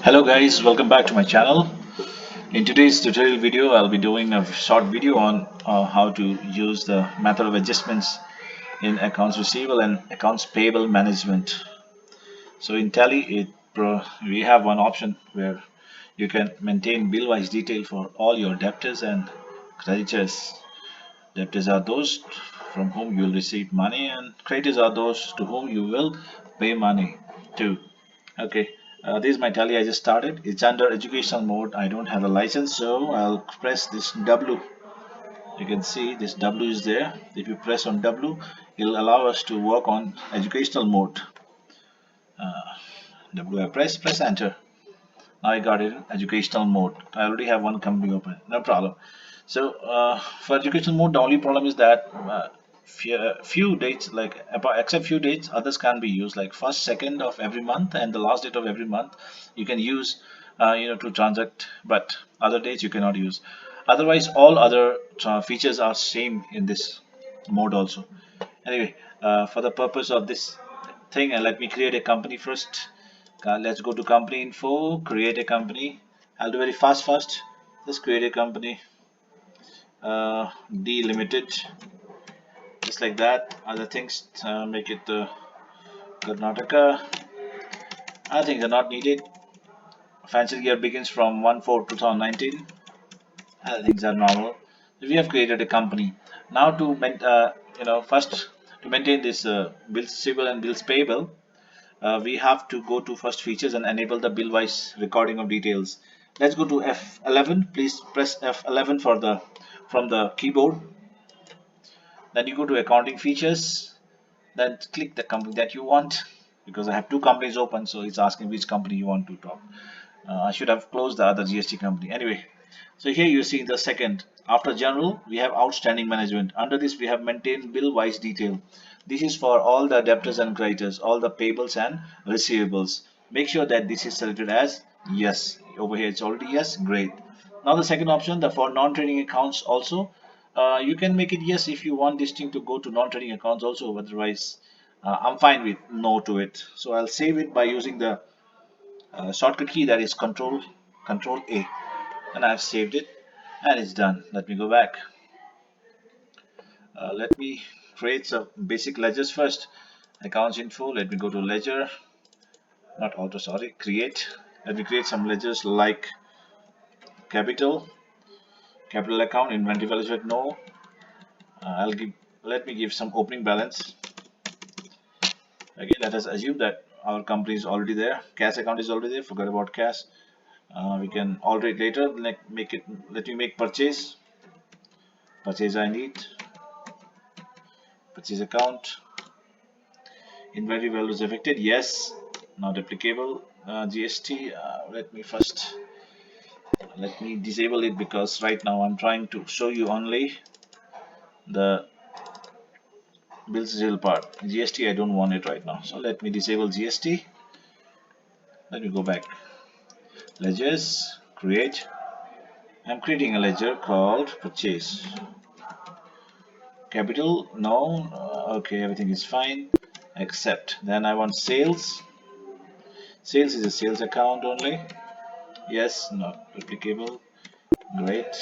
Hello guys, welcome back to my channel. In today's tutorial video, I'll be doing a short video on how to use the method of adjustments in accounts receivable and accounts payable management. So in Tally, we have one option where you can maintain bill-wise detail for all your debtors and creditors. Debtors are those from whom you will receive money, and creditors are those to whom you will pay money to. Okay, this is my tally. I just started. It's under educational mode. I don't have a license, so I'll press this W. You can see this W is there. If you press on W, it'll allow us to work on educational mode. W I press enter. Now I got it in educational mode. I already have one company open. No problem. So for educational mode, the only problem is that few dates, except few dates, others can be used. Like first, second of every month, and the last date of every month, you can use, to transact. But other dates you cannot use. Otherwise, all other features are same in this mode also. Anyway, for the purpose of this thing, let me create a company first. Let's go to company info, create a company. I'll do very fast first. Just create a company, D limited, just like that. Other things, make it Karnataka. I think they're not needed. Financial year begins from 1/4/2019. Other things are normal. We have created a company. Now to first to maintain this bills receivable and bills payable, we have to go to first features and enable the bill-wise recording of details. Let's go to F11. Please press F11 for the from the keyboard. Then you go to accounting features. Then click the company that you want, because I have two companies open, so it's asking which company you want to talk. I should have closed the other GST company. Anyway, so here you see the second. After general, we have outstanding management. Under this, we have maintained bill-wise detail. This is for all the debtors and creditors, all the payables and receivables. Make sure that this is selected as yes. Over here, it's already yes. Great. Now the second option, the for non-trading accounts also, you can make it yes if you want this thing to go to non-trading accounts also. Otherwise, I'm fine with no to it. So I'll save it by using the shortcut key, that is control A, and I've saved it and it's done. Let me go back. Let me create some basic ledgers first. Accounts info, let me go to ledger, not auto, sorry, create. Let me create some ledgers like capital account, inventory values at no. I'll give Let me give some opening balance. Okay, let us assume that our company is already there, cash account is already there, forget about cash. We can alter it later. Let me make purchase. I need purchase account. Inventory values affected, yes. Not applicable. GST, let me disable it, because right now I'm trying to show you only the bills receivable part. GST, I don't want it right now, so let me disable GST. Let me go back. Ledgers, create. I'm creating a ledger called purchase. Capital, no. Okay, everything is fine except then I want sales. Sales is a sales account only. Yes, not applicable. Great.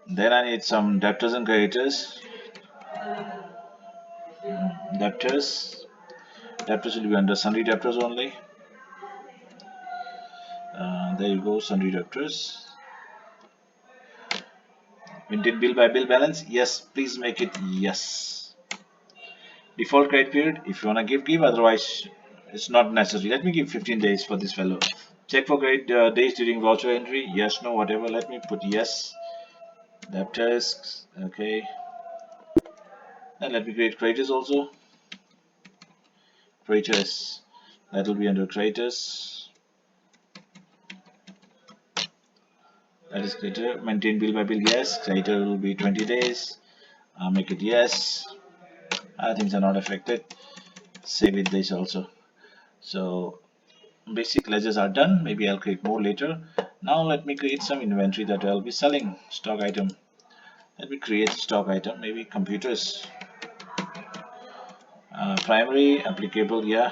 Then I need some debtors and creditors. Debtors. Debtors will be under sundry debtors only. There you go, sundry debtors. Maintain bill by bill balance. Yes, please make it yes. Default credit period. If you wanna give. Otherwise, it's not necessary. Let me give 15 days for this fellow. Check for credit days during voucher entry. Yes, no, whatever. Let me put yes. Debtors. Okay. And let me create creditors also. Creditors. That will be under creditors. That is creditor. Maintain bill by bill. Yes. Creditor will be 20 days. Make it yes. Things are not affected. Save it this also. So basic ledgers are done. Maybe I'll create more later. Now let me create some inventory that I'll be selling. Stock item. Let me create stock item. Maybe computers. Primary applicable. Yeah.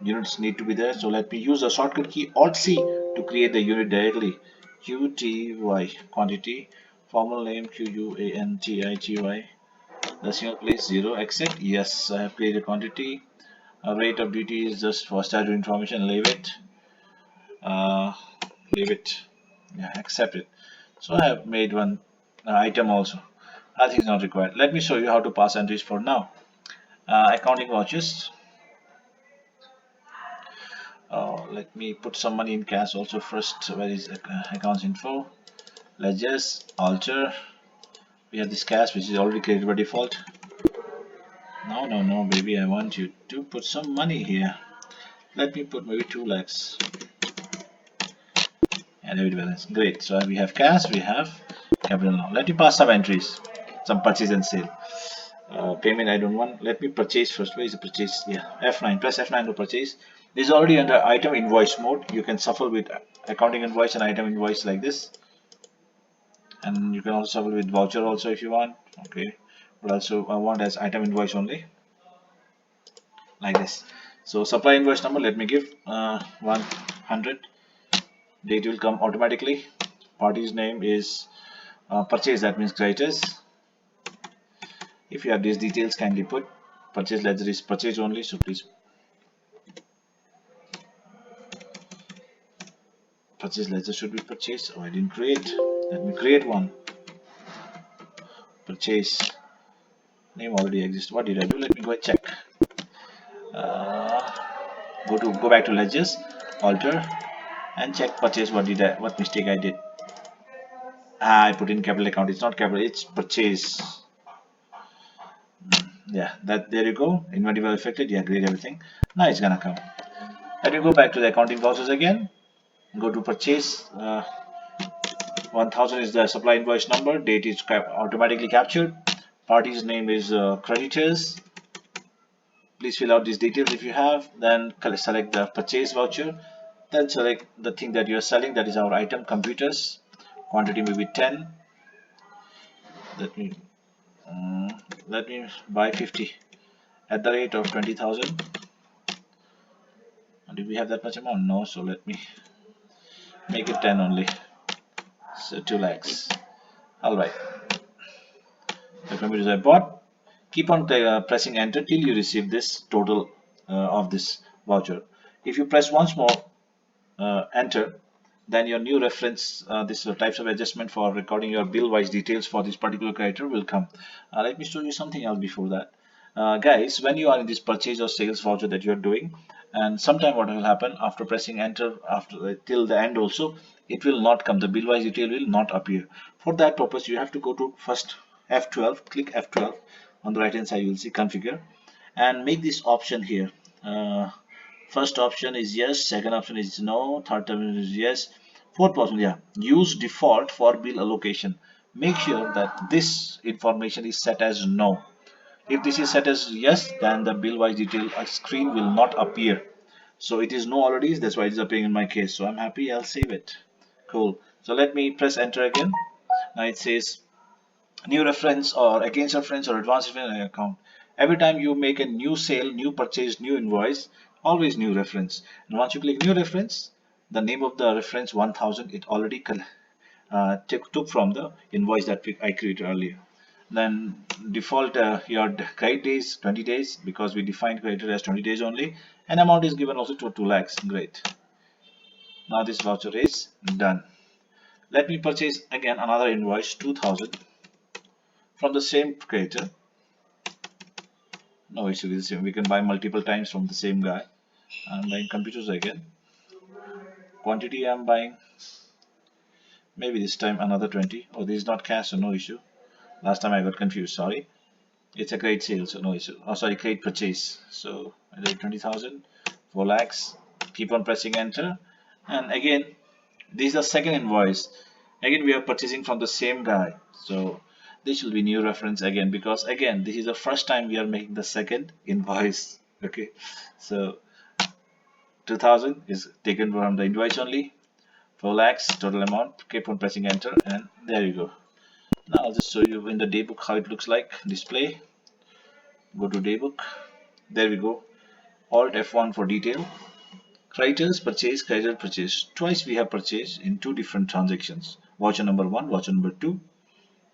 Units need to be there. So let me use a shortcut key Alt C to create the unit directly. QTY, quantity, formal name QUANTITY, decimal place 0, accept, yes, I have created a quantity. Rate of duty is just for statutory information, uh, leave it, yeah, accept it. So I have made one item also. I think it's not required. Let me show you how to pass entries for now. Accounting vouchers. Let me put some money in cash also first. Where is accounts info? Let's just alter. We have this cash which is already created by default. No, baby, I want you to put some money here. Let me put maybe 2 lakhs and debit balance. Great. So we have cash, we have capital now. Let me pass some entries, some purchase and sale. Payment I don't want. Let me purchase first. Where is the purchase? Yeah, F9. Press F9 to purchase. This is already under item invoice mode. You can shuffle with accounting invoice and item invoice like this, and you can also shuffle with voucher also if you want. Okay, but also I want as item invoice only like this. So supply invoice number. Let me give 100. Date will come automatically. Party's name is purchase. That means creditors. If you have these details, kindly put. Purchase ledger is purchase only, so please purchase ledger should be purchase. Oh, I didn't create. Let me create one. Purchase name already exists. What did I do? Let me go and check. Uh, go back to ledgers, alter, and check purchase. What mistake I did? I put in capital account. It's not capital. It's purchase. Yeah, that there you go. Inventory was affected. Yeah, great everything. Now it's gonna come. Let me go back to the accounting process again. Go to purchase. 1000 is the supply invoice number. Date is automatically captured. Party's name is creditors. Please fill out these details if you have. Then select the purchase voucher. Then select the thing that you are selling. That is our item, computers. Quantity may be 10. Let me let me buy 50 at the rate of 20,000. Do we have that much amount? No. So let me make it 10 only. So 2 lakhs. All right. The computers I bought. Keep on pressing enter till you receive this total of this voucher. If you press once more enter, then your new reference, this types of adjustment for recording your bill wise details for this particular creditor will come. Let me show you something else before that. Guys, when you are in this purchase or sales voucher that you are doing, and sometime what will happen after pressing enter after till the end also, it will not come. The bill wise detail will not appear. For that purpose, you have to go to first F12, click F12 on the right hand side. You will see configure and make this option here. First option is yes, second option is no, third option is yes, fourth option, yeah, use default for bill allocation. Make sure that this information is set as no. If this is set as yes, then the bill wise detail screen will not appear. So it is no already, that's why it's appearing in my case. So I'm happy, I'll save it. Cool. So let me press enter again. Now it says new reference or against reference or advanced reference account. Every time you make a new sale, new purchase, new invoice, always new reference. And once you click new reference, the name of the reference 1000 it already took from the invoice that I created earlier. Then default your credit days 20 days because we defined credit as 20 days only, and amount is given also to 2 lakhs. Great. Now this voucher is done. Let me purchase again another invoice 2000 from the same creator. No issue with the same. We can buy multiple times from the same guy. I'm buying computers again. Quantity I'm buying. Maybe this time another 20. Oh, this is not cash, so no issue. Last time I got confused. Sorry. It's a great sale, so no issue. Oh, sorry, great purchase. So I did 20,000, 4 lakhs. Keep on pressing enter. And again, this is the second invoice. Again, we are purchasing from the same guy. So this will be new reference again because again, this is the first time we are making the second invoice. Okay, so 2000 is taken from the invoice only. 4 lakhs total amount. Keep on pressing enter, and there you go. Now I'll just show you in the daybook how it looks like. Display. Go to daybook. There we go. Alt F1 for detail. Creditors purchase, creditor purchase. Twice we have purchased in two different transactions. Voucher number 1, voucher number 2,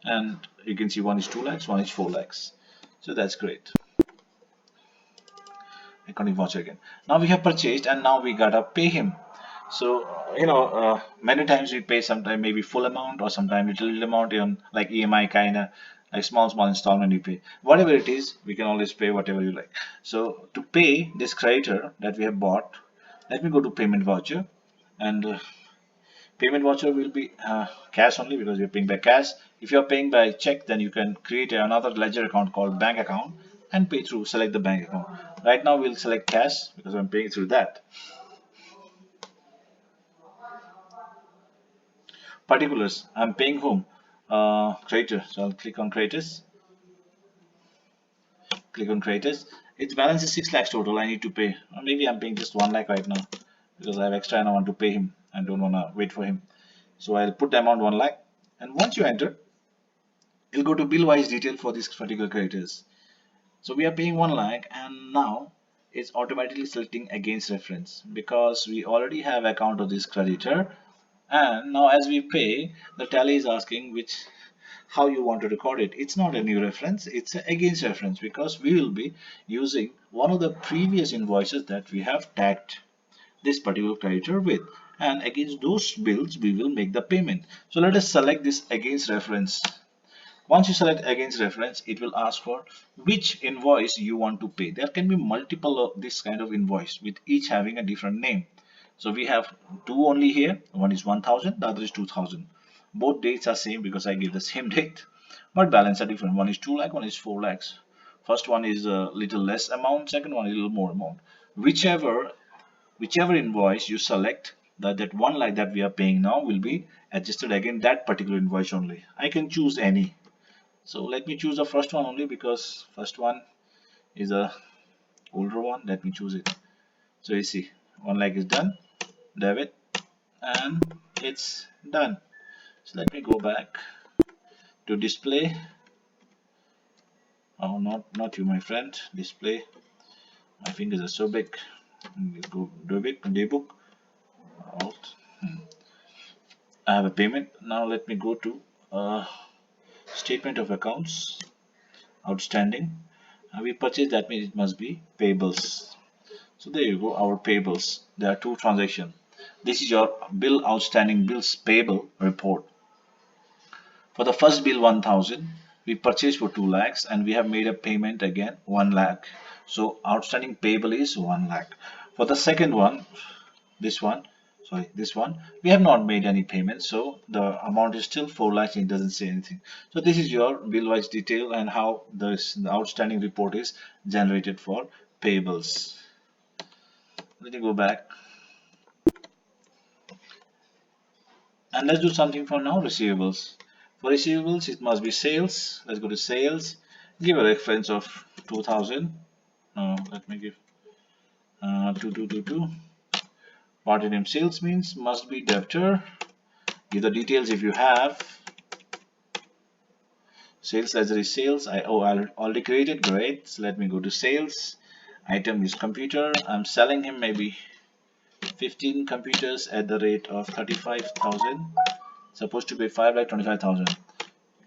and you can see one is 2 lakhs, one is 4 lakhs. So that's great. Accounting voucher again. Now we have purchased and now we gotta pay him. So many times we pay sometime maybe full amount or sometime little amount on like EMI kinda like small installment you pay. Whatever it is, we can always pay whatever you like. So to pay this creditor that we have bought, let me go to payment voucher and payment voucher will be cash only because you're paying by cash. If you're paying by check, then you can create another ledger account called bank account and pay through, select the bank account. Right now we'll select cash because I'm paying through that. Particulars, I'm paying whom? Creator. So I'll click on creators. Click on creators. Its balance is 6 lakhs total. I need to pay. Or maybe I'm paying just 1 lakh right now because I have extra and I want to pay him. I don't want to wait for him. So I'll put the amount 1 lakh. And once you enter, you'll go to bill wise detail for these particular creators. So we are paying 1 lakh and now it's automatically selecting against reference because we already have account of this creditor, and now as we pay the tally is asking which how you want to record it. It's not a new reference, it's a against reference because we will be using one of the previous invoices that we have tagged this particular creditor with, and against those bills we will make the payment. So let us select this against reference. Once you select against reference, it will ask for which invoice you want to pay. There can be multiple of this kind of invoice with each having a different name. So we have two only here. One is 1000, the other is 2000. Both dates are same because I give the same date, but balance are different. One is 2 lakh, one is 4 lakhs. First one is a little less amount, second one is a little more amount. Whichever invoice you select, that 1 lakh that we are paying now will be adjusted again that particular invoice only. I can choose any. So let me choose the first one only because first one is a older one. Let me choose it. So you see, 1 lakh is done, debit, and it's done. So let me go back to display. Oh, not you, my friend. Display. My fingers are so big. Go debug. Alt. I have a payment. Now let me go to statement of accounts. Outstanding. We purchased, that means it must be payables. So there you go, our payables. There are two transactions. This is your bill outstanding bills payable report. For the first bill 1000, we purchased for 2 lakhs and we have made a payment again 1 lakh. So outstanding payable is 1 lakh. For the second one, this one, we have not made any payment. So the amount is still 4 lakhs. It doesn't say anything. So this is your bill wise detail and how the outstanding report is generated for payables. Let me go back. And let's do something for now, receivables. For receivables, it must be sales. Let's go to sales. Give a reference of 2000. Let me give 2222. Party name sales means must be debtor. Give the details if you have. Sales ledger is sales. I already created. Great. So let me go to sales. Item is computer. I'm selling him maybe 15 computers at the rate of 35,000. Supposed to be 5,25,000.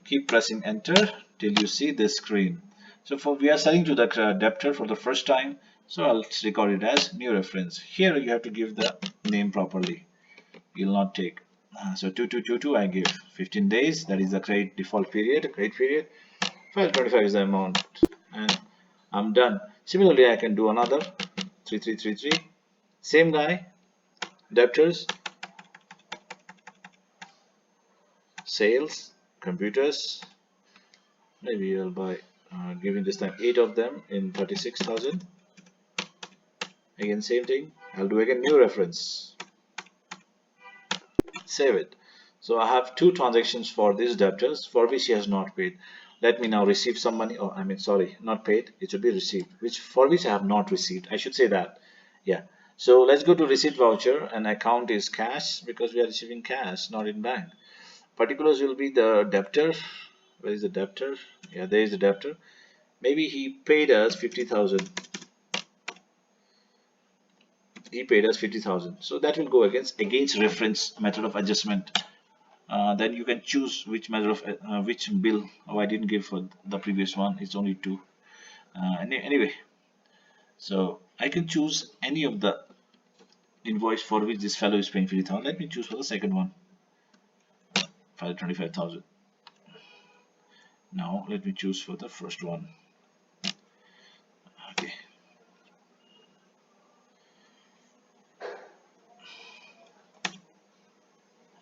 Keep pressing enter till you see this screen. So we are selling to the debtor for the first time, so I'll record it as new reference. Here you have to give the name properly. You'll not take. So 2222 I give 15 days, that is the credit default period, credit period. 525 is the amount, and I'm done. Similarly, I can do another 3333. Same guy, debtors, sales, computers. Maybe I'll buy, giving this time 8 of them in 36,000. Again, same thing. I'll do again new reference. Save it. So I have two transactions for these debtors for which he has not paid. Let me now receive some money. Oh, I mean, sorry, not paid. It should be received, which for which I have not received. I should say that. Yeah. So let's go to receipt voucher, and account is cash because we are receiving cash, not in bank. Particulars will be the debtor. Where is the debtor? Yeah, there is the debtor. Maybe he paid us 50,000. he paid us 50,000. So that will go against reference method of adjustment. Then you can choose which method of which bill. Oh, I didn't give for the previous one. It's only two. Anyway, so I can choose any of the invoice for which this fellow is paying 50,000. Let me choose for the second one, 525,000. Now let me choose for the first one. Okay.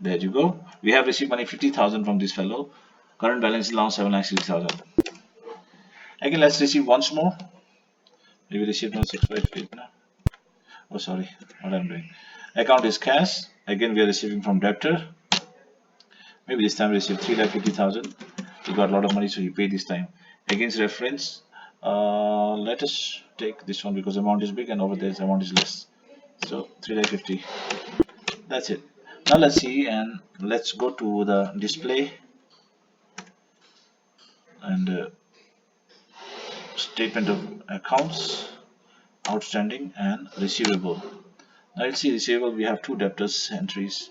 There you go. We have received money 50,000 from this fellow. Current balance is now 7,60,000. Again, let's receive once more. Maybe receive now 658 now. Oh, sorry, what I'm doing. Account is cash. Again, we are receiving from debtor. Maybe this time we received 3,50,000. He got a lot of money, so he paid this time. Against reference, let us take this one because amount is big and over there the amount is less. So 3,50,000. That's it. Now let's see and let's go to the display and statement of accounts, outstanding and receivable. Now let's see receivable. We have two debtors entries.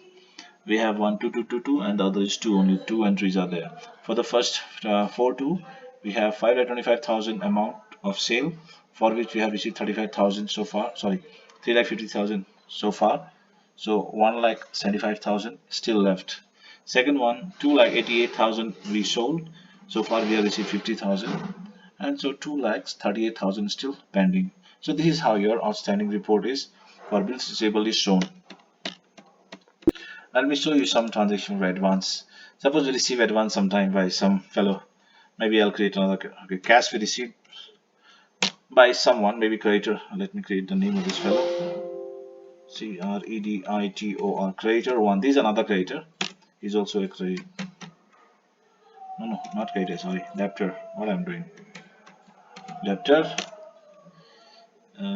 We have 12222 and the other is 2, only 2 entries are there. For the first 42 we have 5,25,000 amount of sale for which we have received 35,000 so far, sorry, 3,50,000 so far, so 1,75,000 still left. Second one, 2,88,000 we sold, so far we have received 50,000, and so 2,38,000 still pending. So this is how your outstanding report is for bills receivable is shown. Let me show you some transaction for advance. Suppose we receive advance sometime by some fellow. Maybe I'll create another. Okay, cash we received by someone, maybe creditor. Let me create the name of this fellow. Creditor, creditor one. This is another creditor. He's also a creditor. No, not creditor. Sorry, debtor. What I'm doing? Debtor.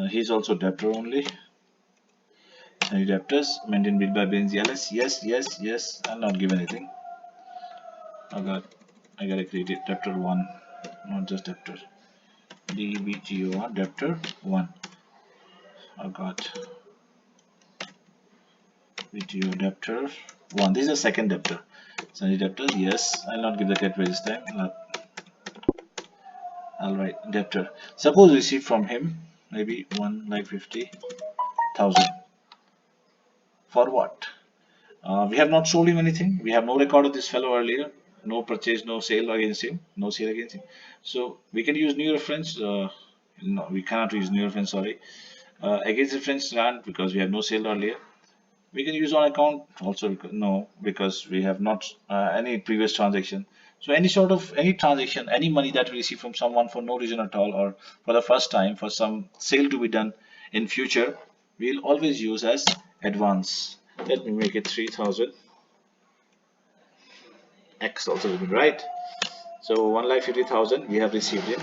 He's also debtor only. Any debtors maintain bill by Benz LS. Yes. I'll not give anything. Oh god, I gotta create it. Debtor 1, not just debtor. DBGOR debtor 1. Oh god, BGO debtor 1. This is the second debtor. Sunny debtor. Yes, I'll not give the gateway this time. Alright, debtor. Suppose receive from him maybe 1,50,000. For what? We have not sold him anything. We have no record of this fellow earlier. No purchase, no sale against him. No sale against him. So we can use new reference. No, we cannot use new reference. Sorry. Against reference grant because we have no sale earlier. We can use on account also no because we have not any previous transaction. So any transaction, any money that we receive from someone for no reason at all or for the first time for some sale to be done in future, we'll always use as advance. Let me make it 3,000. X also will be right. So 1,50,000 we have received in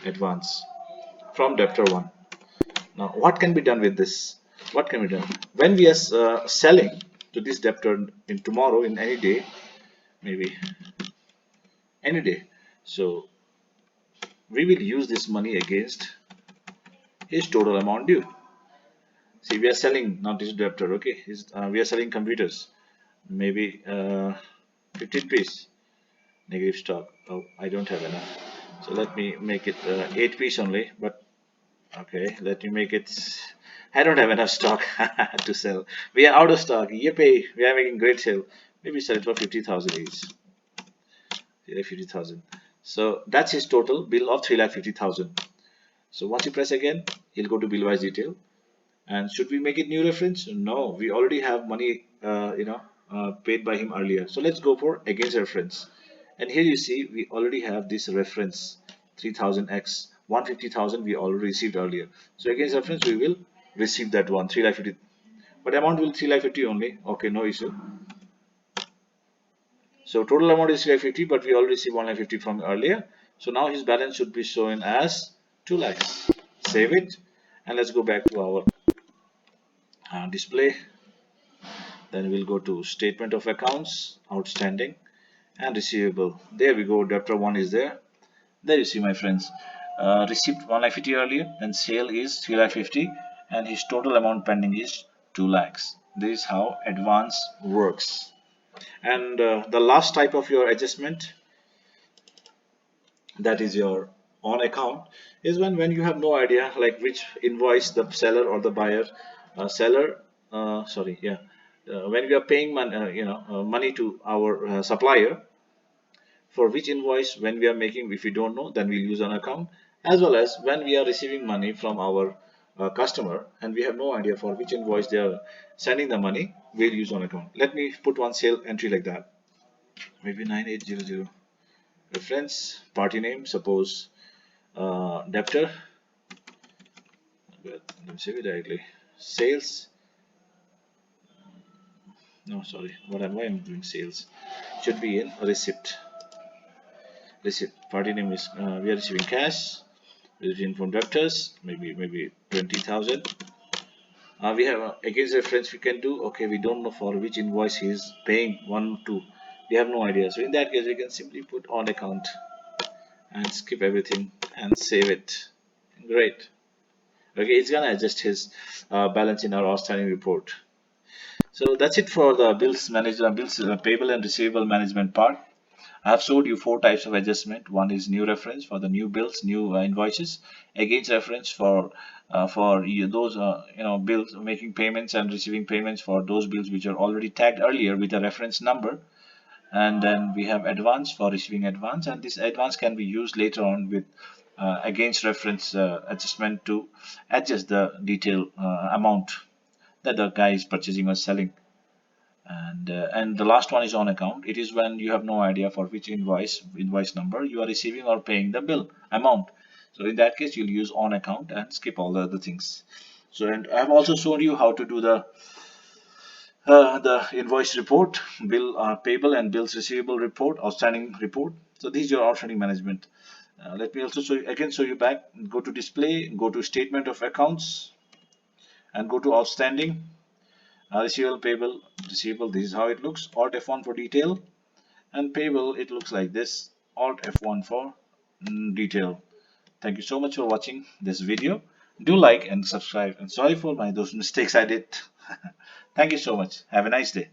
advance from debtor 1. Now what can be done with this? What can be done? When we are selling to this debtor in tomorrow, in any day, maybe any day, so we will use this money against his total amount due. See, we are selling not this debtor, okay? We are selling computers, maybe 15 piece negative stock. Oh, I don't have enough, so let me make it 8 piece only. But okay, let me make it. I don't have enough stock to sell. We are out of stock. Yippee! We are making great sale. Maybe sell it for 50,000 each. 50,000. So that's his total bill of 3,50,000. So once you press again, he'll go to bill wise detail. And should we make it new reference? No, we already have money, paid by him earlier. So let's go for against reference. And here you see we already have this reference 3000x 150,000 we already received earlier. So against reference we will receive that one 3,50,000, but amount will 3,50,000 only. Okay, no issue. So total amount is 3,50,000, but we already received 1,50,000 from earlier. So now his balance should be shown as 2 lakhs. Save it and let's go back to our display. Then we'll go to statement of accounts, outstanding and receivable. There we go, debtor 1 is there. There you see my friends, received 1,50,000 earlier and sale is 3,50,000 and his total amount pending is 2 lakhs. This is how advance works. And the last type of your adjustment, that is your on account, is when you have no idea like which invoice the seller or the buyer, seller, sorry, yeah, when we are paying money to our supplier, for which invoice when we are making, if we don't know, then we'll use on account, as well as when we are receiving money from our customer and we have no idea for which invoice they are sending the money, we'll use on account. Let me put one sale entry like that, maybe 9800. Reference party name, suppose debtor, but let me save it directly. Sales, no, sorry, why am I doing sales? Should be in receipt. Receipt party name is we are receiving cash, receiving from debtors, maybe 20,000. We have against reference we can do, okay, we don't know for which invoice he is paying, one two, we have no idea. So in that case we can simply put on account and skip everything and save it. Great. Okay, it's gonna adjust his balance in our outstanding report. So that's it for the bills payable and receivable management part. I have showed you four types of adjustment. One is new reference for the new bills, new invoices. Against reference for those bills, making payments and receiving payments for those bills which are already tagged earlier with a reference number. And then we have advance for receiving advance, and this advance can be used later on with against reference adjustment to adjust the detail amount that the guy is purchasing or selling. And the last one is on account. It is when you have no idea for which invoice number you are receiving or paying the bill amount. So in that case you'll use on account and skip all the other things. So, and I have also shown you how to do the invoice report, bill payable and bills receivable report, outstanding report. So these are your outstanding management. Let me also show you back. Go to display, go to statement of accounts, and go to outstanding, receivable, payable, receivable. This is how it looks. Alt F1 for detail, and payable it looks like this. Alt F1 for detail. Thank you so much for watching this video. Do like and subscribe. And sorry for those mistakes I did. Thank you so much. Have a nice day.